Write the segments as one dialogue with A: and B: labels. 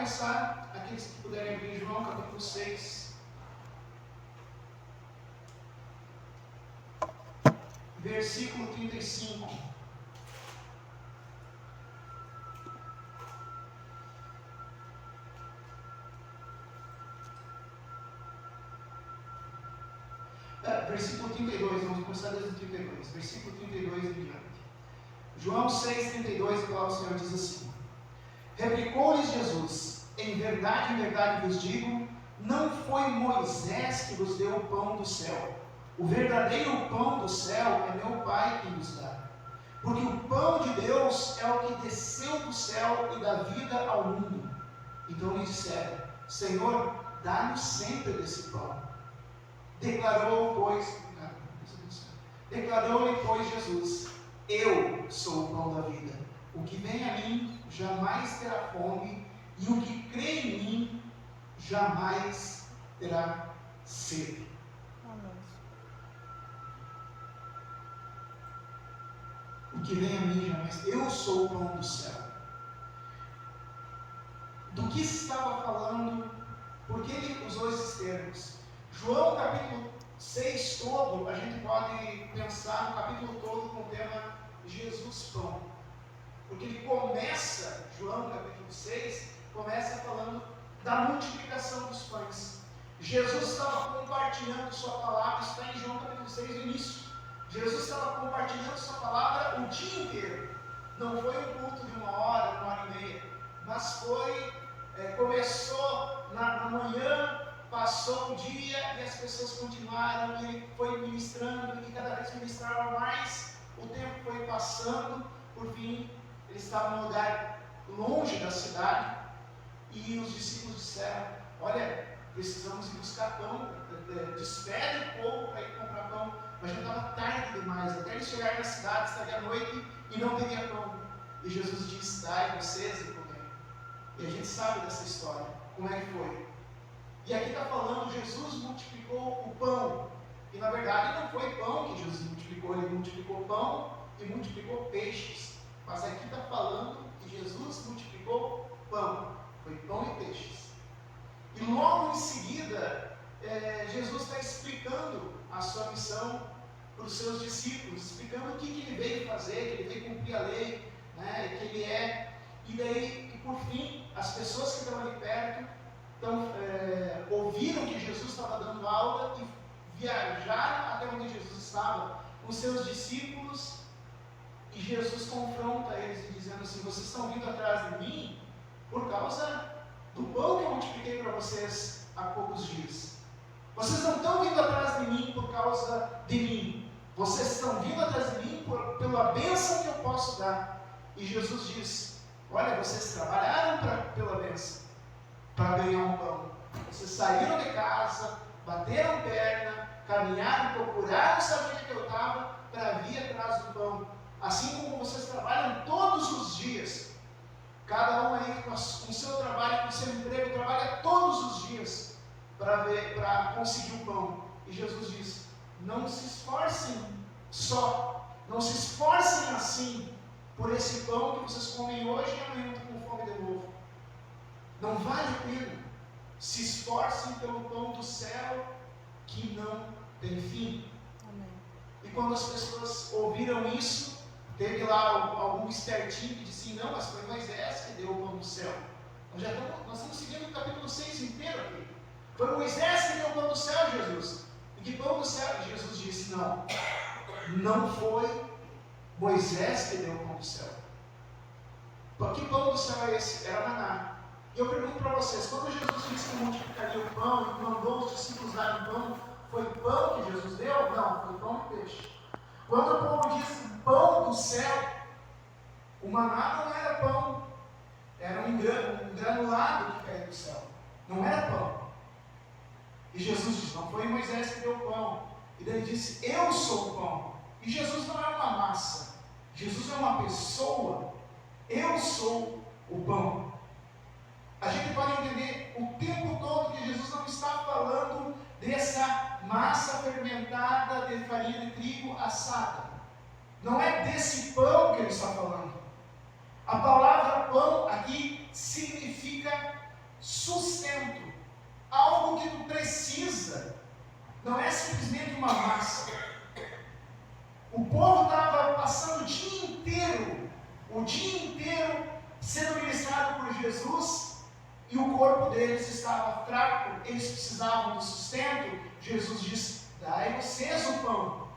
A: começar, aqueles que puderem abrir João capítulo 6, versículo 35. Versículo 32, vamos começar desde o 32, versículo 32 em diante. João 6, 32, a palavra do Senhor diz assim: replicou-lhes Jesus: em verdade vos digo, não foi Moisés que vos deu o pão do céu. O verdadeiro pão do céu é meu Pai que vos dá. Porque o pão de Deus é o que desceu do céu e dá vida ao mundo. Então lhe disseram: Senhor, dá-nos sempre desse pão. Declarou-lhe, pois, Jesus: eu sou o pão da vida. O que vem a mim jamais terá fome, e o que crê em mim jamais terá sede. O que vem a mim jamais. Eu sou o pão do céu. Do que se estava falando? Por que ele usou esses termos? João capítulo 6 todo, a gente pode pensar no capítulo todo com o tema Jesus pão. Porque ele começa, João capítulo 6, começa falando da multiplicação dos pães. Jesus estava compartilhando sua palavra, está em João capítulo 6 no início. Jesus estava compartilhando sua palavra o dia inteiro. Não foi um culto de 1 hora e meia, mas começou na manhã, passou o dia e as pessoas continuaram, e ele foi ministrando, e cada vez ministrava mais, o tempo foi passando, por fim, ele estava num lugar longe da cidade, e os discípulos disseram: olha, precisamos ir buscar pão, despede o povo para ir comprar pão, mas já estava tarde demais, até eles chegarem na cidade, estaria à noite e não teria pão. E Jesus disse: dai vocês e comer. E a gente sabe dessa história, como é que foi. E aqui está falando, Jesus multiplicou o pão. E na verdade não foi pão que Jesus multiplicou, ele multiplicou pão e multiplicou peixes. Mas aqui está falando que Jesus multiplicou pão. Foi pão e peixes. E logo em seguida, Jesus está explicando a sua missão para os seus discípulos, explicando o que ele veio fazer, que ele veio cumprir a lei, né, que ele é. E daí, por fim, as pessoas que estavam ali perto ouviram que Jesus estava dando aula e viajaram até onde Jesus estava com seus discípulos, e Jesus confronta eles dizendo assim: vocês estão vindo atrás de mim por causa do pão que eu multipliquei para vocês há poucos dias. Vocês não estão vindo atrás de mim por causa de mim, vocês estão vindo atrás de mim pela bênção que eu posso dar. E Jesus diz: olha, vocês trabalharam pela bênção, para ganhar um pão. Vocês saíram de casa, bateram perna, caminharam, procuraram saber onde eu estava para vir atrás do pão. Assim como vocês trabalham todos os dias, cada um aí com o seu trabalho, com o seu emprego, trabalha todos os dias para conseguir o pão. E Jesus diz: não se esforcem não se esforcem assim por esse pão que vocês comem hoje e amanhã estão com fome de novo. Não vale a pena. Se esforcem pelo pão do céu que não tem fim. Amém. E quando as pessoas ouviram isso, teve lá algum espertinho que disse: não, mas foi Moisés que deu o pão do céu. Nós estamos seguindo o capítulo 6 inteiro aqui. Foi Moisés que deu o pão do céu, Jesus. E que pão do céu? E Jesus disse: não foi Moisés que deu o pão do céu. Que pão do céu é esse? Era maná. E eu pergunto para vocês, quando Jesus disse que multiplicaria o pão e mandou os discípulos darem pão, foi pão que Jesus deu? Não, foi pão e peixe. Quando o povo disse pão do céu, o maná não era pão, era um granulado que caiu do céu, não era pão. E Jesus disse: não foi Moisés que deu o pão. E daí ele disse: eu sou o pão. E Jesus não é uma massa, Jesus é uma pessoa. Eu sou o pão. A gente pode entender o tempo todo que Jesus não está falando dessa massa fermentada de farinha de trigo assada. Não é desse pão que ele está falando. A palavra pão aqui significa sustento, algo que tu precisa, não é simplesmente uma massa. O povo estava passando o dia inteiro sendo ministrado por Jesus, e o corpo deles estava fraco, eles precisavam do sustento. Jesus disse: dai vocês o pão.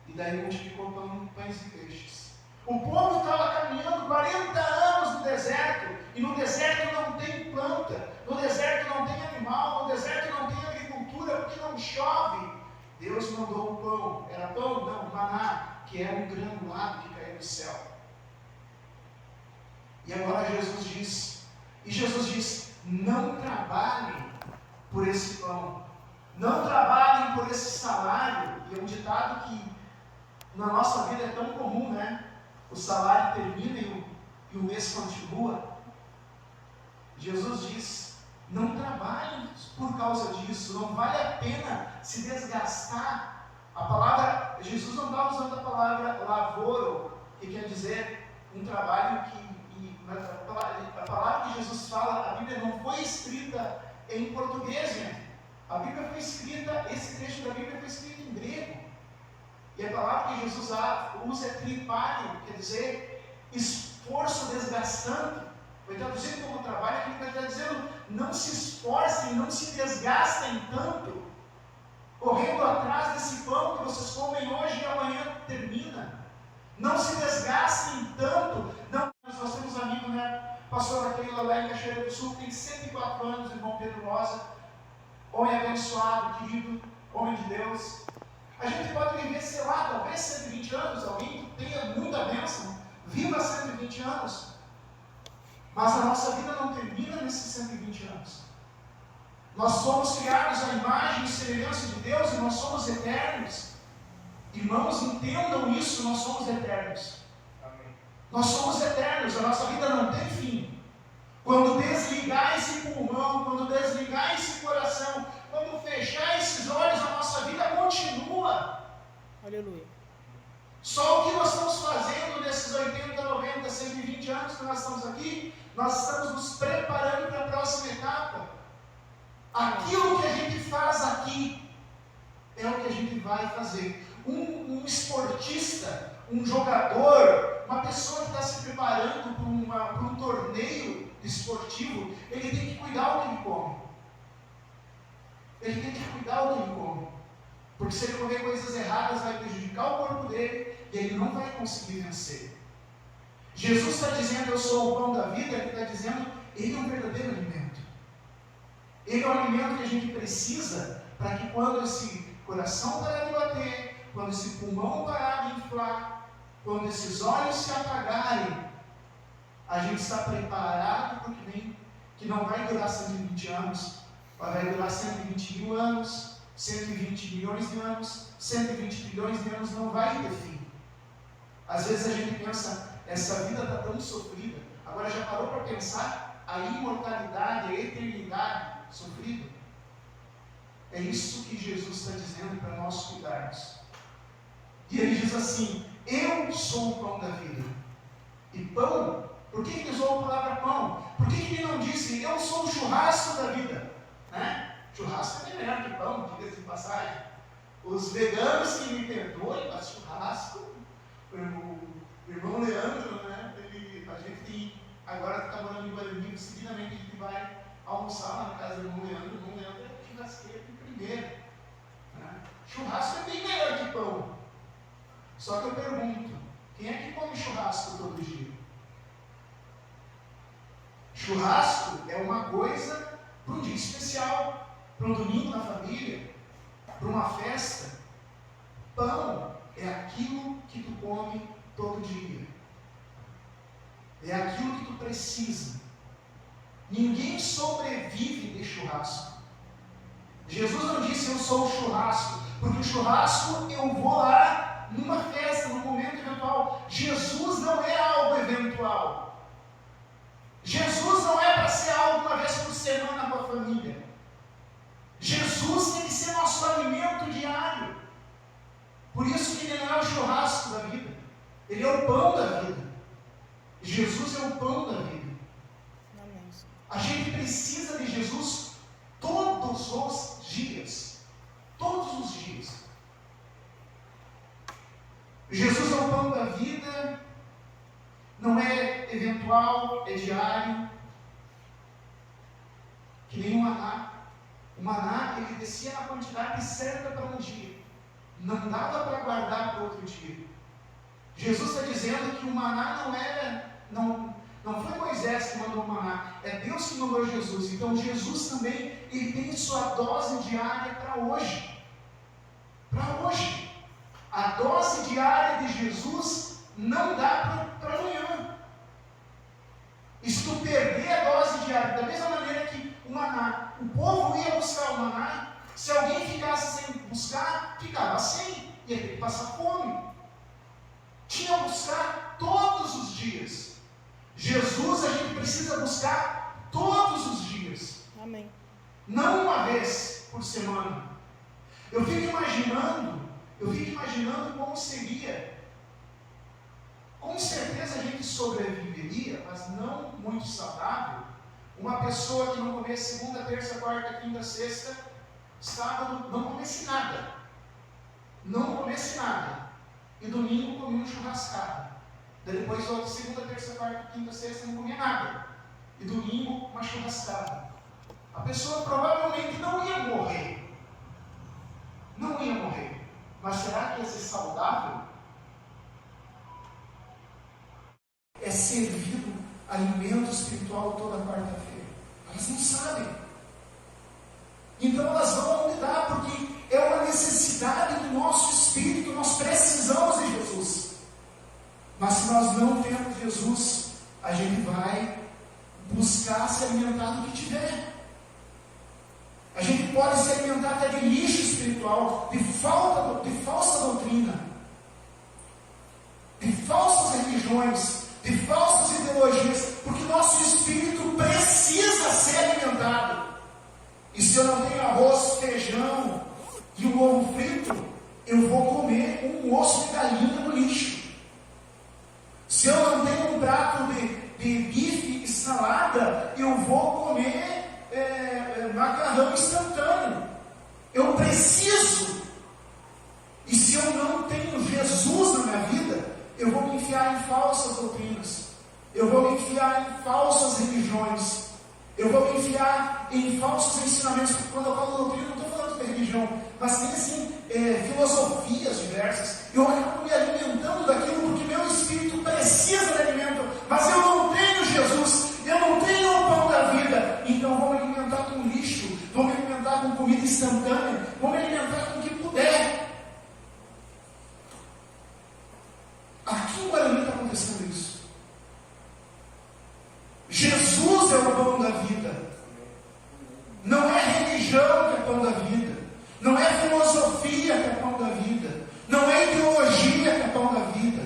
A: E daí multiplicou pães e peixes. O povo estava caminhando 40 anos no deserto, e no deserto não tem planta, no deserto não tem animal, no deserto não tem agricultura, porque não chove. Deus mandou o pão. Era pão? Não, maná, que é um granulado que caiu do céu. E agora Jesus diz, não trabalhem por esse pão, não trabalhem por esse salário. E é um ditado que na nossa vida é tão comum, né? O salário termina e o mês continua. Jesus diz, não trabalhem por causa disso, não vale a pena se desgastar. Jesus não está usando a palavra lavoro, que quer dizer um trabalho a palavra que Jesus fala, a Bíblia não foi escrita em português, gente. A Bíblia foi escrita, esse trecho da Bíblia foi escrito em grego. E a palavra que Jesus usa é tripário, quer dizer esforço desgastante. Foi traduzido como trabalho, aqui ele está dizendo, não se esforcem, não se desgastem tanto, correndo atrás desse pão que vocês comem hoje e amanhã termina. Não se desgastem tanto. Não, nós temos um amigo, né? Pastor Keila lá em Cachoeira do Sul, tem 104 anos, irmão Pedro Rosa, homem abençoado, querido, homem de Deus. A gente pode viver, sei lá, talvez 120 anos, alguém que tenha muita bênção, viva 120 anos. Mas a nossa vida não termina nesses 120 anos. Nós somos criados à imagem e semelhança de Deus e nós somos eternos. Irmãos, entendam isso, nós somos eternos. Amém. Nós somos eternos, a nossa vida não tem fim. Quando desligar esse pulmão, quando desligar esse coração, quando fechar esses olhos, a nossa vida continua.
B: Aleluia.
A: Só o que nós estamos fazendo nesses 80, 90, 120 anos que nós estamos aqui, nós estamos nos preparando para a próxima etapa. Aquilo que a gente faz aqui é o que a gente vai fazer. Um esportista, um jogador, uma pessoa que está se preparando para um torneio esportivo, ele tem que cuidar do que ele come. Ele tem que cuidar do que ele come. Porque se ele comer coisas erradas, vai prejudicar o corpo dele e ele não vai conseguir vencer. Jesus está dizendo, eu sou o pão da vida, ele está dizendo, ele é um verdadeiro alimento. Ele é um alimento que a gente precisa para que quando esse coração parar de bater, quando esse pulmão parar de inflar, quando esses olhos se apagarem, a gente está preparado para o que vem, que não vai durar 120 anos, mas vai durar 120 mil anos, 120 milhões de anos, 120 bilhões de anos, não vai ter fim. Às vezes a gente pensa, essa vida está tão sofrida. Agora já parou para pensar a imortalidade, a eternidade sofrida? É isso que Jesus está dizendo para nós cuidarmos. E ele diz assim, eu sou o pão da vida. E pão, por que ele usou a palavra pão? Por que ele não disse, eu sou o churrasco da vida? Né? Churrasco é melhor que pão, diga-se de passagem. Os veganos que me perdoem, mas churrasco, o irmão Leandro, né? A gente agora está morando em Guarani, seguidamente a gente vai almoçar lá na casa do irmão Leandro. O irmão Leandro é churrasqueiro de primeira. Né? Churrasco é bem melhor que pão. Só que eu pergunto, quem é que come churrasco todo dia? Churrasco é uma coisa para um dia especial, para um domingo na família, para uma festa. Pão é aquilo que tu come todo dia. É aquilo que tu precisa. Ninguém sobrevive de churrasco. Jesus não disse eu sou o churrasco, porque o churrasco eu vou lá numa festa, num momento eventual. Jesus não é algo eventual. Jesus não é para ser algo uma vez por semana com a família. Jesus tem que ser nosso alimento diário. Por isso que ele não é o churrasco da vida. Ele é o pão da vida. Jesus é o pão da vida. A gente precisa de Jesus todos os dias. Todos os dias. Jesus é o pão da vida, não é eventual, é diário. Que nem o maná. O maná, ele descia na quantidade certa para um dia. Não dava para guardar para outro dia. Jesus está dizendo que o maná não foi Moisés que mandou o maná, é Deus que mandou Jesus. Então Jesus também, ele tem sua dose diária para hoje. Para hoje. A dose diária de Jesus não dá para amanhã. E se tu perder a dose diária, da mesma maneira que o maná, o povo ia buscar o maná, se alguém ficasse sem buscar, ficava sem, ia ter que passar fome. Tinha que buscar todos os dias. Jesus a gente precisa buscar todos os dias.
B: Amém.
A: Não uma vez por semana. Eu fico imaginando como seria. Com certeza a gente sobreviveria, mas não muito saudável. Uma pessoa que não comesse segunda, terça, quarta, quinta, sexta, sábado, não comesse nada. Não comesse nada. E domingo comia um churrascado. Daí depois, outra segunda, terça, quarta, quinta, sexta, não comia nada. E domingo, uma churrascada. A pessoa provavelmente não ia morrer. Não ia morrer. Mas será que ia ser saudável? É servido alimento espiritual toda quarta-feira. Elas não sabem. Então elas vão lidar, porque é uma necessidade do nosso espírito. Nós precisamos de Jesus. Mas se nós não temos Jesus, a gente vai buscar se alimentar do que tiver. A gente pode se alimentar até de lixo espiritual, de falsa doutrina, de falsas religiões, de falsas ideologias, porque nosso espírito precisa ser alimentado. E se eu não tenho arroz, feijão e um ovo frito, eu vou comer um osso de galinha no lixo. Se eu não tenho um prato de bife e salada, eu vou comer macarrão instantâneo. Eu preciso. E se eu não tenho Jesus na minha vida, eu vou me enfiar em falsas doutrinas. Eu vou me enfiar em falsas religiões. Eu vou me enfiar em falsos ensinamentos. Porque quando eu falo doutrina, não estou falando de religião, mas tem assim, filosofias diversas. Eu acabo me alimentando daquilo porque meu espírito precisa de alimento. Mas eu não tenho Jesus. Eu não tenho o pão da vida. Então vou me alimentar com lixo. Vou me alimentar com comida instantânea. Vou me alimentar com o que puder. Aqui em Guarani está acontecendo isso. Jesus é o pão da vida. Não é religião que é pão da vida. Não é filosofia que é pão da vida. Não é ideologia que é pão da vida.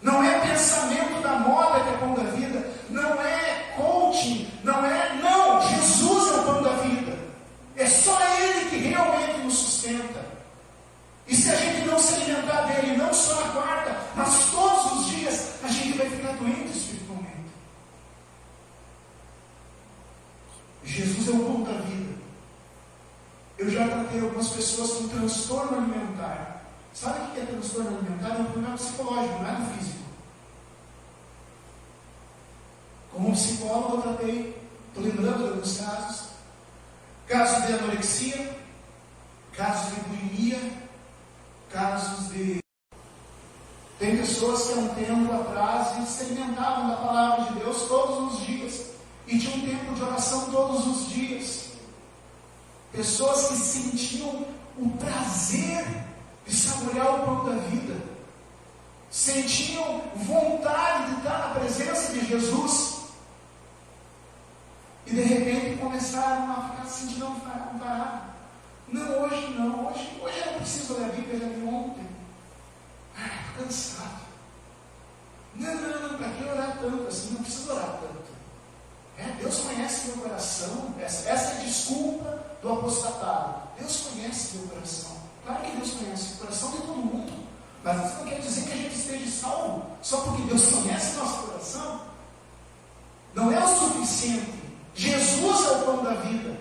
A: Não é pensamento da moda que é pão da vida. Não é coaching. Não, Jesus é o pão da vida. É só Ele que realmente nos sustenta. E se a gente não se alimentar dele, não só na quarta, mas todos os dias, a gente vai ficar doente espiritualmente. Jesus é o pão da vida. Eu já tratei algumas pessoas com transtorno alimentar. Sabe o que é transtorno alimentar? É um problema psicológico, não é do físico. Como psicólogo eu tratei, estou lembrando de alguns casos. Casos de anorexia, casos de bulimia, casos de... Tem pessoas que há um tempo atrás se alimentavam da palavra de Deus todos os dias. E tinha um tempo de oração todos os dias. Pessoas que sentiam o prazer de saborear o pão da vida. Sentiam vontade de estar na presença de Jesus. E de repente começaram a ficar se sentindo parados. Não, hoje não. Hoje eu não preciso ler a Bíblia, já li ontem. Estou cansado. Não, para que orar tanto assim? Não preciso orar tanto. Deus conhece meu coração. Essa é a desculpa do apostatado. Deus conhece meu coração. Claro que Deus conhece o coração de todo mundo. Mas isso não quer dizer que a gente esteja salvo só porque Deus conhece nosso coração. Não é o suficiente. Jesus é o pão da vida.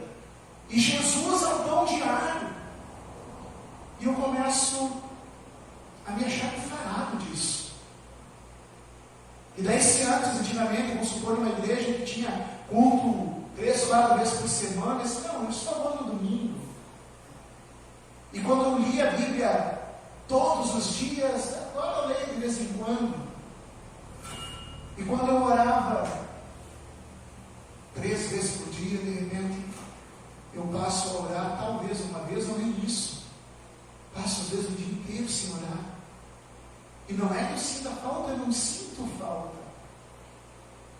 A: E Jesus é o pão diário. E eu começo a me achar preparado disso. E daí, se antes, antigamente, vamos supor, numa igreja que tinha culto 3 ou 4 vezes por semana, eu disse, não, isso só vou no domingo. E quando eu li a Bíblia todos os dias, agora eu leio de vez em quando. E quando eu orava 3 vezes por dia, de repente, eu passo a orar talvez uma vez, ou nem isso. Passo às vezes o dia inteiro sem orar. E não é que eu sinta falta, eu não sinto falta.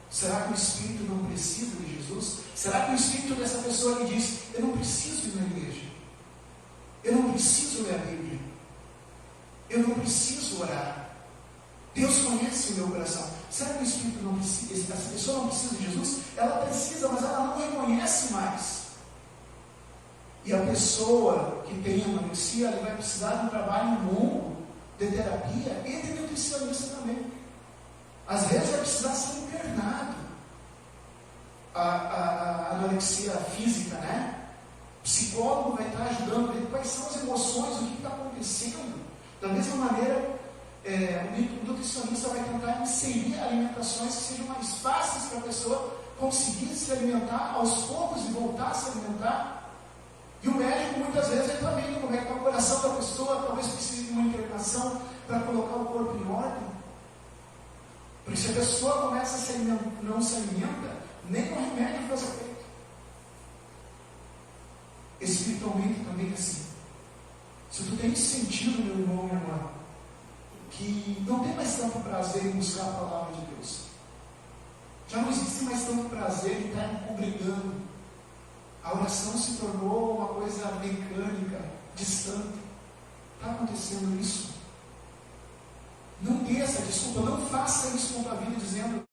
A: Será que o Espírito não precisa de Jesus? Será que o Espírito dessa pessoa que diz, eu não preciso ir na igreja, eu não preciso ler a Bíblia, eu não preciso orar, Deus conhece o meu coração. Será que o Espírito não precisa, essa pessoa não precisa de Jesus? Ela precisa, mas ela não reconhece mais. E a pessoa que tem anorexia, ela vai precisar de um trabalho longo de terapia e de nutricionista também. Às vezes vai precisar ser internado. A anorexia física, né? O psicólogo vai estar ajudando a ver quais são as emoções, o que está acontecendo. Da mesma maneira, o nutricionista vai tentar inserir alimentações que sejam mais fáceis para a pessoa conseguir se alimentar aos poucos e voltar a se alimentar. E o médico, muitas vezes, ele está vendo como é que está o coração da pessoa, talvez precise de uma internação para colocar o corpo em ordem. Porque se a pessoa começa a se alimentar, não se alimenta, nem o remédio faz efeito. Espiritualmente também é assim. Se tu tem sentido, meu irmão, minha irmã, que não tem mais tanto prazer em buscar a palavra de Deus, já não existe mais tanto prazer em estar congregando, a oração se tornou uma coisa mecânica, distante. Está acontecendo isso? Não dê essa desculpa, não faça isso com a tua vida dizendo